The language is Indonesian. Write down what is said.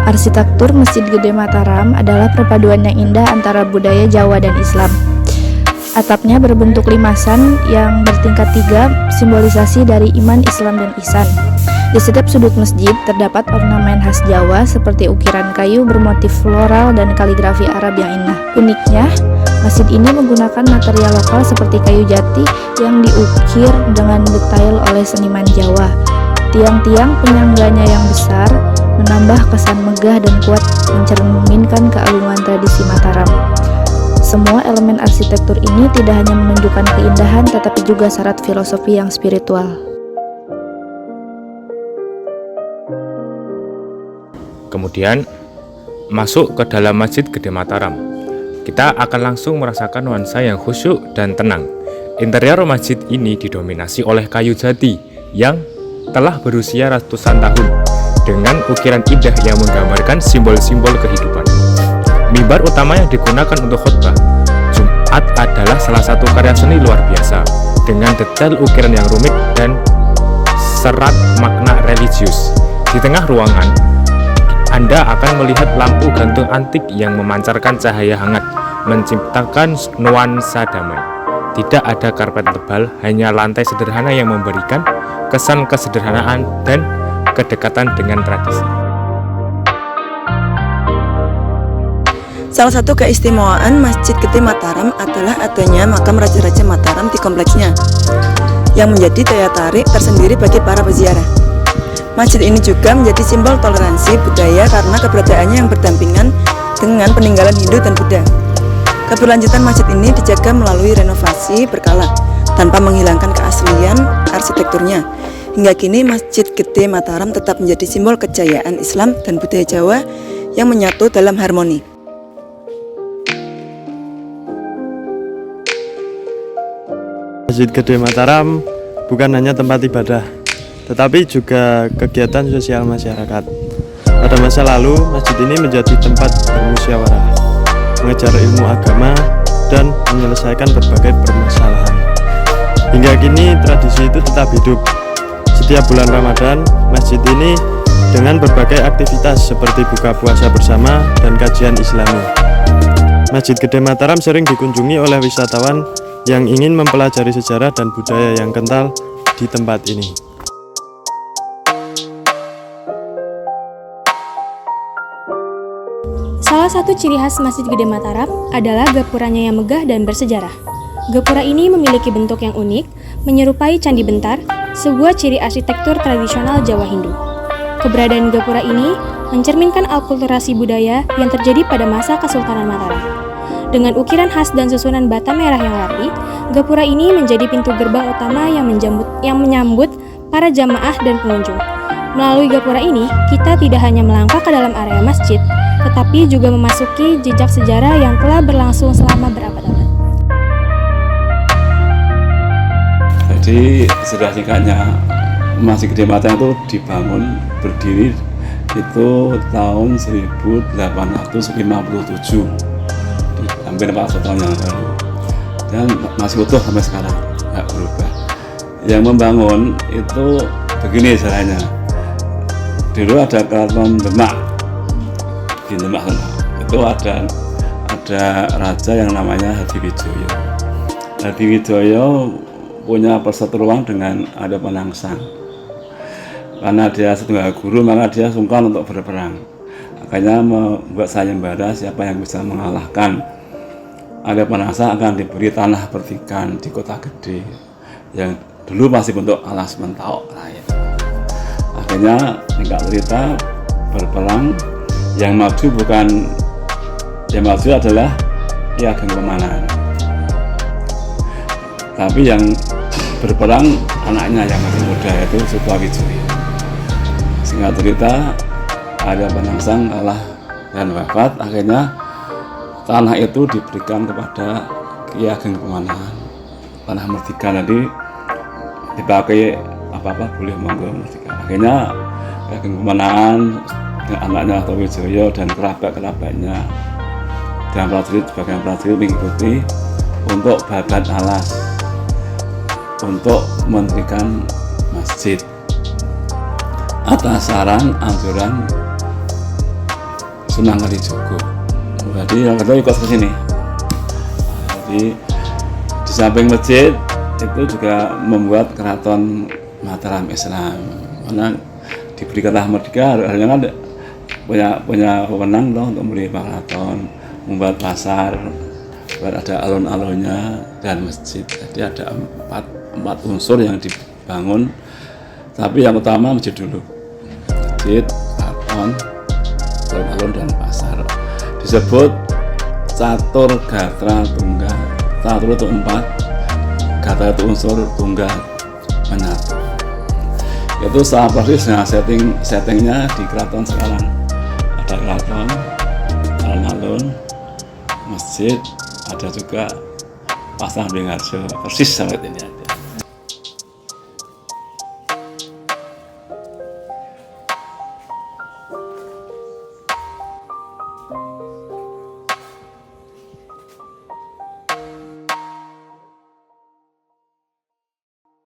Arsitektur Masjid Gede Mataram adalah perpaduan yang indah antara budaya Jawa dan Islam. Atapnya berbentuk limasan yang bertingkat 3, simbolisasi dari iman, Islam, dan ihsan. Di setiap sudut masjid terdapat ornamen khas Jawa seperti ukiran kayu bermotif floral dan kaligrafi Arab yang indah. Uniknya, masjid ini menggunakan material lokal seperti kayu jati yang diukir dengan detail oleh seniman Jawa. Tiang-tiang penyangganya yang besar menambah kesan megah dan kuat, mencerminkan keagungan tradisi Mataram. Semua elemen arsitektur ini tidak hanya menunjukkan keindahan, tetapi juga syarat filosofi yang spiritual. Kemudian, masuk ke dalam Masjid Gede Mataram. Kita akan langsung merasakan nuansa yang khusyuk dan tenang. Interior masjid ini didominasi oleh kayu jati yang telah berusia ratusan tahun, dengan ukiran indah yang menggambarkan simbol-simbol kehidupan. Mimbar utama yang digunakan untuk khutbah Jumat adalah salah satu karya seni luar biasa, dengan detail ukiran yang rumit dan serat makna religius. Di tengah ruangan, Anda akan melihat lampu gantung antik yang memancarkan cahaya hangat, menciptakan nuansa damai. Tidak ada karpet tebal, hanya lantai sederhana yang memberikan kesan kesederhanaan dan kedekatan dengan tradisi. Salah satu keistimewaan Masjid Gede Mataram adalah adanya makam Raja-Raja Mataram di kompleksnya, yang menjadi daya tarik tersendiri bagi para peziarah. Masjid ini juga menjadi simbol toleransi budaya karena keberadaannya yang berdampingan dengan peninggalan Hindu dan Buddha. Keberlanjutan masjid ini dijaga melalui renovasi berkala, tanpa menghilangkan keaslian arsitekturnya. Hingga kini Masjid Gede Mataram tetap menjadi simbol kejayaan Islam dan budaya Jawa yang menyatu dalam harmoni. Masjid Gede Mataram bukan hanya tempat ibadah, tetapi juga kegiatan sosial masyarakat. Pada masa lalu, masjid ini menjadi tempat bermusyawarah, mengejar ilmu agama, dan menyelesaikan berbagai permasalahan. Hingga kini tradisi itu tetap hidup. Setiap bulan Ramadan, masjid ini dengan berbagai aktivitas seperti buka puasa bersama dan kajian Islami. Masjid Gede Mataram sering dikunjungi oleh wisatawan yang ingin mempelajari sejarah dan budaya yang kental di tempat ini. Salah satu ciri khas Masjid Gede Mataram adalah gapuranya yang megah dan bersejarah. Gapura ini memiliki bentuk yang unik, menyerupai Candi Bentar, sebuah ciri arsitektur tradisional Jawa Hindu. Keberadaan gapura ini mencerminkan akulturasi budaya yang terjadi pada masa Kesultanan Mataram. Dengan ukiran khas dan susunan bata merah yang rapi, gapura ini menjadi pintu gerbang utama yang menyambut para jamaah dan pengunjung. Melalui gapura ini, kita tidak hanya melangkah ke dalam area masjid, tetapi juga memasuki jejak sejarah yang telah berlangsung selama berabad-abad. Jadi sejarah singkatnya Masjid Gede Mataram itu dibangun berdiri itu tahun 1857, hampir 400 tahun yang lalu, dan masih utuh sampai sekarang, nggak berubah. Yang membangun itu begini caranya. Dulu ada Keraton Demak, di Demak itu ada raja yang namanya Hadiwijoyo. Hadiwijoyo punya perseteruan dengan ada Penangsang. Karena dia setunggal guru, maka dia sungkan untuk berperang. Akhirnya membuat sayembara siapa yang bisa mengalahkan ada Penangsang akan diberi tanah pertikan di Kota Gede, yang dulu masih bentuk alas mentau rakyat. Akhirnya singkat cerita berperang, yang maju adalah Ki Ageng Pemanan, tapi yang berperang anaknya yang masih muda, yaitu Sutowijoyo. Singkat cerita ada Penangsang kalah dan wafat, akhirnya tanah itu diberikan kepada Ki Ageng Pemanan, tanah merdeka. Nanti dipakai apa-apa boleh, monggo merdeka. Akhirnya Ki Ageng Pemanan anaknya Sutowijoyo dan kerabat-kerabatnya dan sebagian prajurit mengikuti untuk babat alas, untuk mendirikan masjid atas saran anjuran Sunan Kalijogo. Jadi yang kedua ikut ke sini. Jadi di samping masjid itu juga membuat keraton Mataram Islam. Karena diberikanlah merdeka, harusnya kan punya wewenang loh untuk memberi keraton, membuat pasar, buat ada alun-alunnya dan masjid. Jadi ada empat unsur yang dibangun. Tapi yang utama masjid dulu. Masjid, keraton, alun-alun dan pasar. Disebut catur gatra tunggal. Catur itu 4, gatra itu unsur, tunggal menyatu. Itu sama persis dengan settingnya di keraton sekarang. Ada keraton, alun-alun, masjid, ada juga pasar Beringharjo, persis seperti ini.